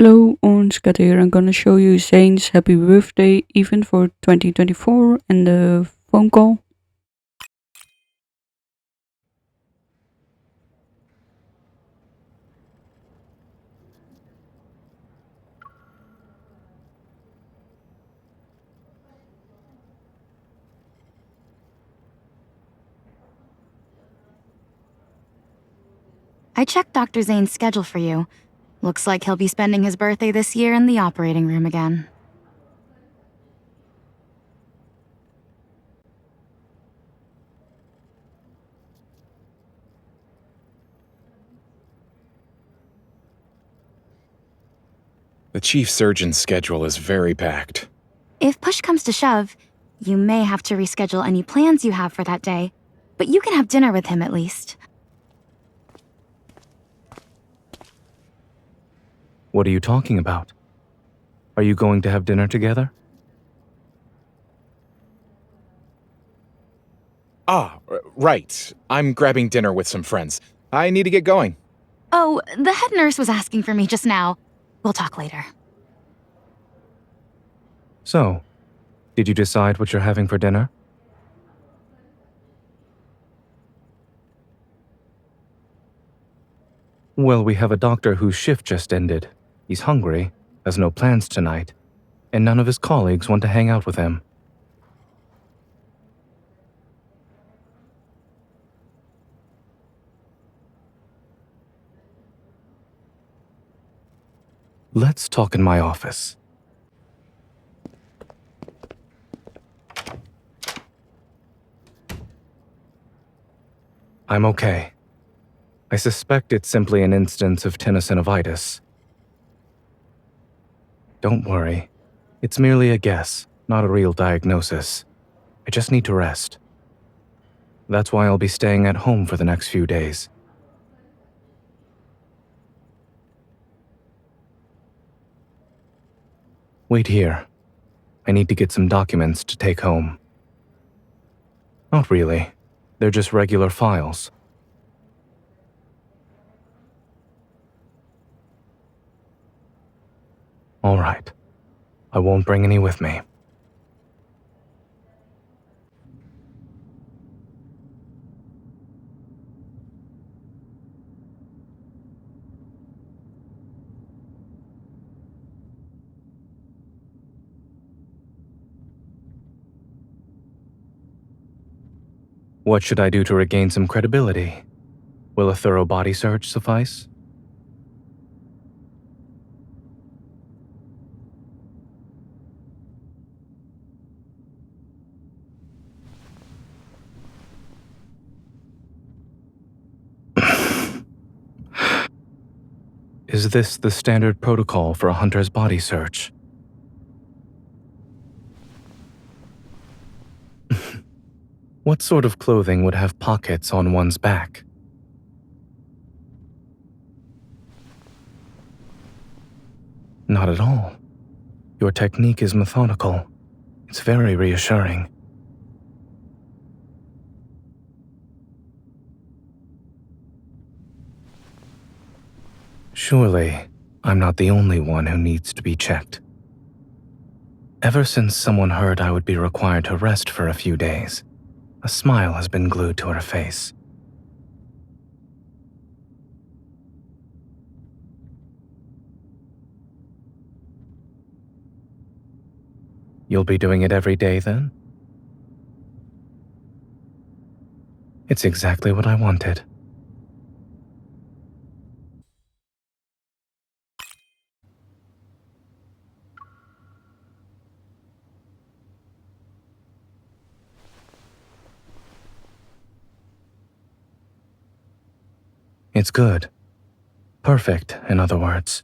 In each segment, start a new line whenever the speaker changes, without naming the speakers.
Hello, Onskat here. I'm gonna show you Zayne's happy birthday event for 2024 and the phone call.
I checked Dr. Zayne's schedule for you. Looks like he'll be spending his birthday this year in the operating room again.
The chief surgeon's schedule is very packed.
If push comes to shove, you may have to reschedule any plans you have for that day, but you can have dinner with him at least.
What are you talking about? Are you going to have dinner together?
Right. I'm grabbing dinner with some friends. I need to get going.
Oh, the head nurse was asking for me just now. We'll talk later.
So, did you decide what you're having for dinner? Well, we have a doctor whose shift just ended. He's hungry, has no plans tonight, and none of his colleagues want to hang out with him. Let's talk in my office. I'm okay. I suspect it's simply an instance of tenosynovitis. Don't worry. It's merely a guess, not a real diagnosis. I just need to rest. That's why I'll be staying at home for the next few days. Wait here. I need to get some documents to take home. Not really. They're just regular files. All right. I won't bring any with me. What should I do to regain some credibility? Will a thorough body search suffice? Is this the standard protocol for a hunter's body search? What sort of clothing would have pockets on one's back? Not at all. Your technique is methodical. It's very reassuring. Surely, I'm not the only one who needs to be checked. Ever since someone heard I would be required to rest for a few days, a smile has been glued to her face. You'll be doing it every day then? It's exactly what I wanted. It's good. Perfect, in other words.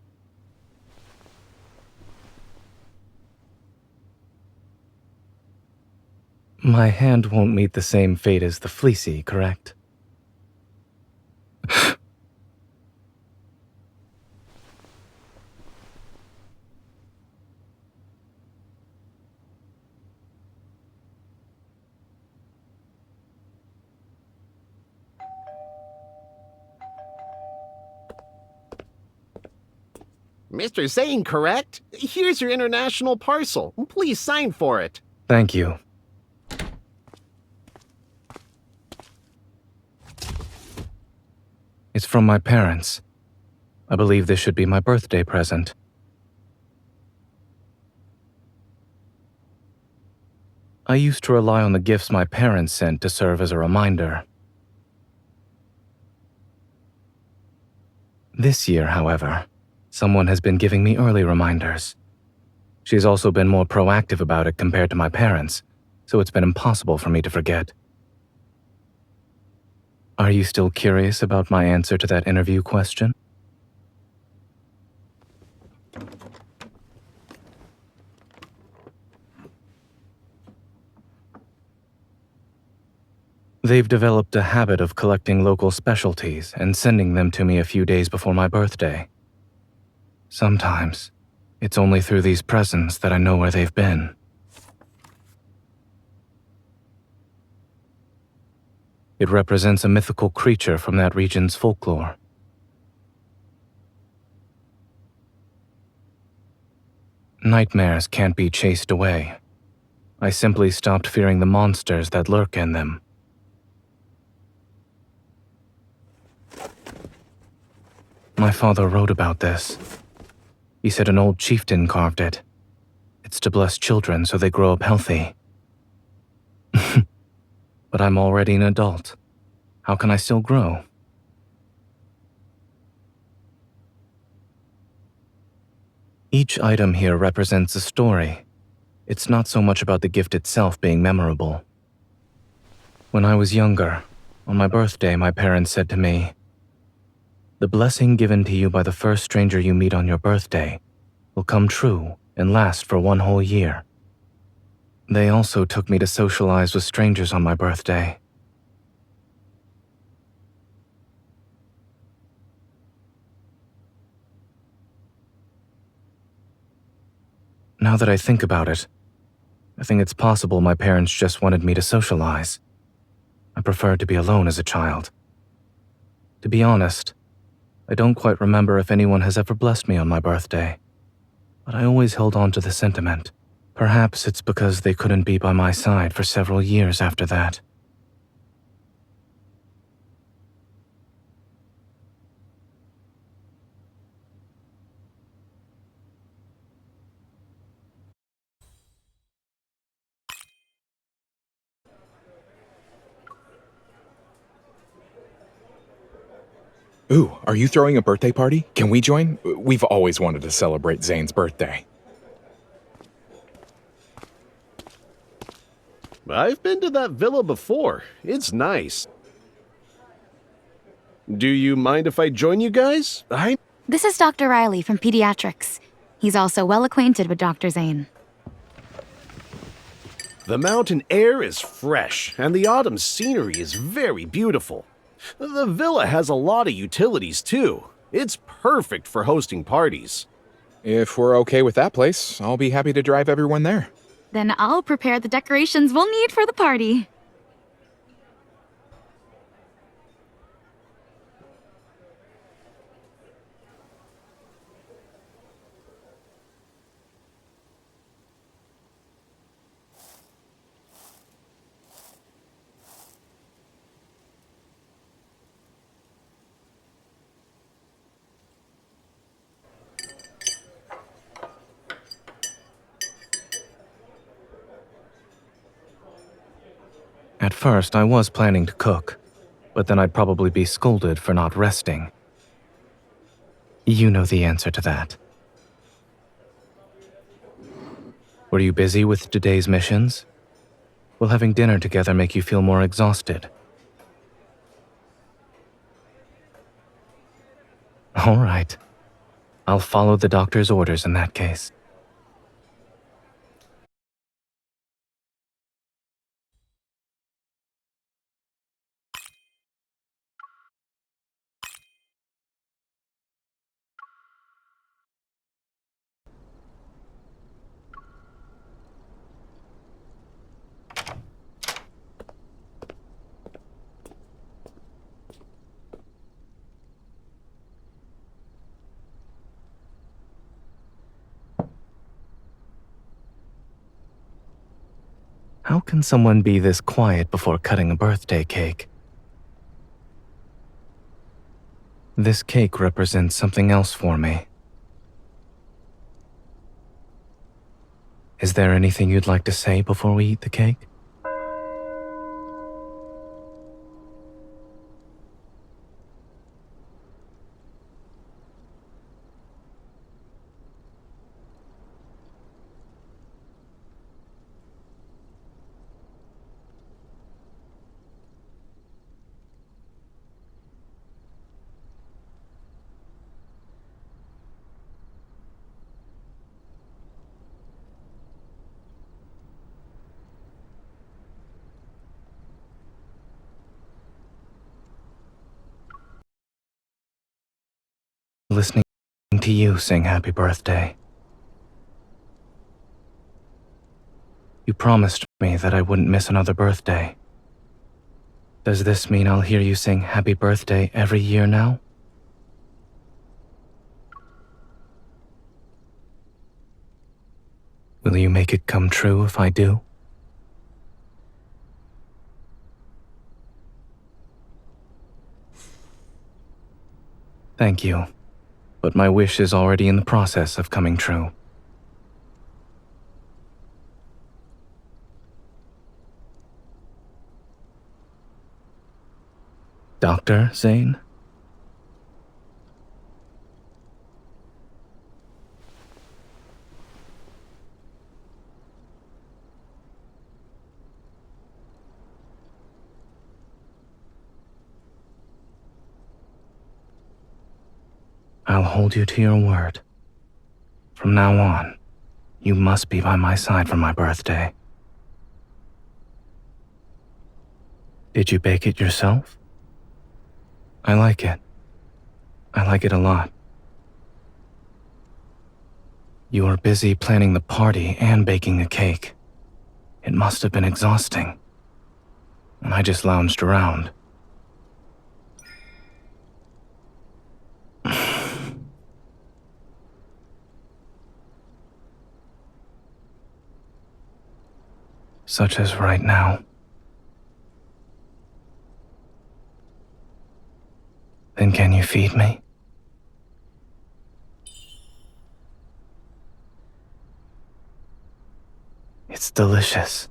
My hand won't meet the same fate as the fleecy, correct?
Mr. Zayne, correct? Here's your international parcel. Please sign for it.
Thank you. It's from my parents. I believe this should be my birthday present. I used to rely on the gifts my parents sent to serve as a reminder. This year, however, someone has been giving me early reminders. She's also been more proactive about it compared to my parents, so it's been impossible for me to forget. Are you still curious about my answer to that interview question? They've developed a habit of collecting local specialties and sending them to me a few days before my birthday. Sometimes, it's only through these presents that I know where they've been. It represents a mythical creature from that region's folklore. Nightmares can't be chased away. I simply stopped fearing the monsters that lurk in them. My father wrote about this. He said an old chieftain carved it. It's to bless children so they grow up healthy. But I'm already an adult. How can I still grow? Each item here represents a story. It's not so much about the gift itself being memorable. When I was younger, on my birthday, my parents said to me, "The blessing given to you by the first stranger you meet on your birthday will come true and last for 1 whole year." They also took me to socialize with strangers on my birthday. Now that I think about it, I think it's possible my parents just wanted me to socialize. I preferred to be alone as a child. To be honest, I don't quite remember if anyone has ever blessed me on my birthday, but I always held on to the sentiment. Perhaps it's because they couldn't be by my side for several years after that.
Ooh, are you throwing a birthday party? Can we join? We've always wanted to celebrate Zayne's birthday.
I've been to that villa before. It's nice. Do you mind if I join you guys?
This is Dr. Riley from Pediatrics. He's also well acquainted with Dr. Zayne.
The mountain air is fresh, and the autumn scenery is very beautiful. The villa has a lot of utilities, too. It's perfect for hosting parties.
If we're okay with that place, I'll be happy to drive everyone there.
Then I'll prepare the decorations we'll need for the party.
At first, I was planning to cook, but then I'd probably be scolded for not resting. You know the answer to that. Were you busy with today's missions? Will having dinner together make you feel more exhausted? All right. I'll follow the doctor's orders in that case. How can someone be this quiet before cutting a birthday cake? This cake represents something else for me. Is there anything you'd like to say before we eat the cake? Listening to you sing happy birthday. You promised me that I wouldn't miss another birthday. Does this mean I'll hear you sing happy birthday every year now? Will you make it come true if I do? Thank you, but my wish is already in the process of coming true. Dr. Zayne? I'll hold you to your word. From now on, you must be by my side for my birthday. Did you bake it yourself? I like it. I like it a lot. You were busy planning the party and baking a cake. It must have been exhausting. And I just lounged around. Such as right now. Then can you feed me? It's delicious.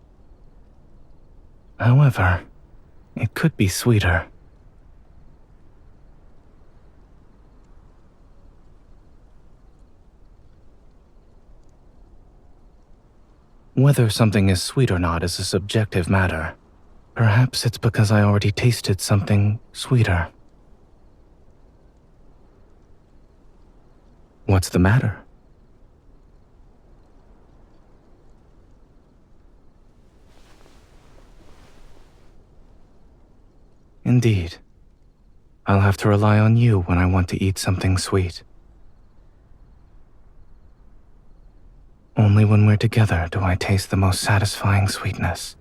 However, it could be sweeter. Whether something is sweet or not is a subjective matter. Perhaps it's because I already tasted something sweeter. What's the matter? Indeed. I'll have to rely on you when I want to eat something sweet. Only when we're together do I taste the most satisfying sweetness.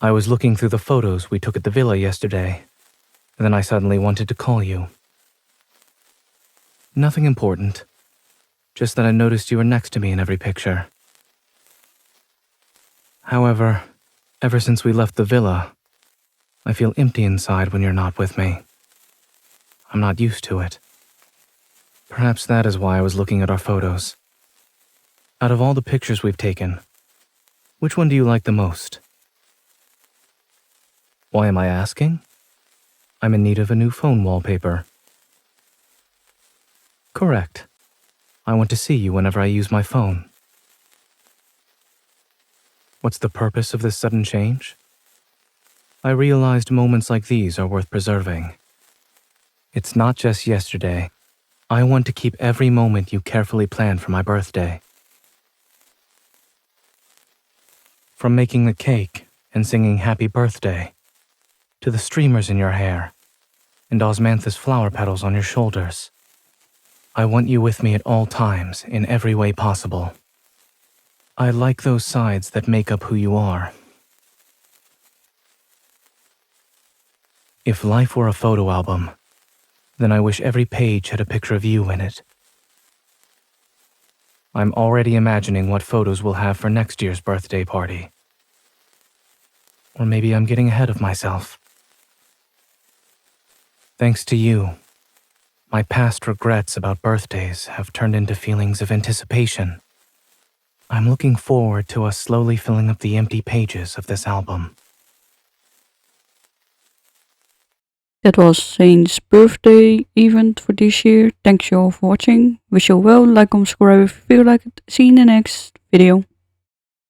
I was looking through the photos we took at the villa yesterday, and then I suddenly wanted to call you. Nothing important, just that I noticed you were next to me in every picture. However, ever since we left the villa, I feel empty inside when you're not with me. I'm not used to it. Perhaps that is why I was looking at our photos. Out of all the pictures we've taken, which one do you like the most? Why am I asking? I'm in need of a new phone wallpaper. Correct. I want to see you whenever I use my phone. What's the purpose of this sudden change? I realized moments like these are worth preserving. It's not just yesterday. I want to keep every moment you carefully planned for my birthday. From making the cake and singing happy birthday, to the streamers in your hair, and osmanthus flower petals on your shoulders. I want you with me at all times, in every way possible. I like those sides that make up who you are. If life were a photo album, then I wish every page had a picture of you in it. I'm already imagining what photos we'll have for next year's birthday party. Or maybe I'm getting ahead of myself. Thanks to you, my past regrets about birthdays have turned into feelings of anticipation. I'm looking forward to us slowly filling up the empty pages of this album.
That was Zayne's birthday event for this year. Thanks you all for watching. Wish you well, like, comment, subscribe if you feel like it. See you in the next video.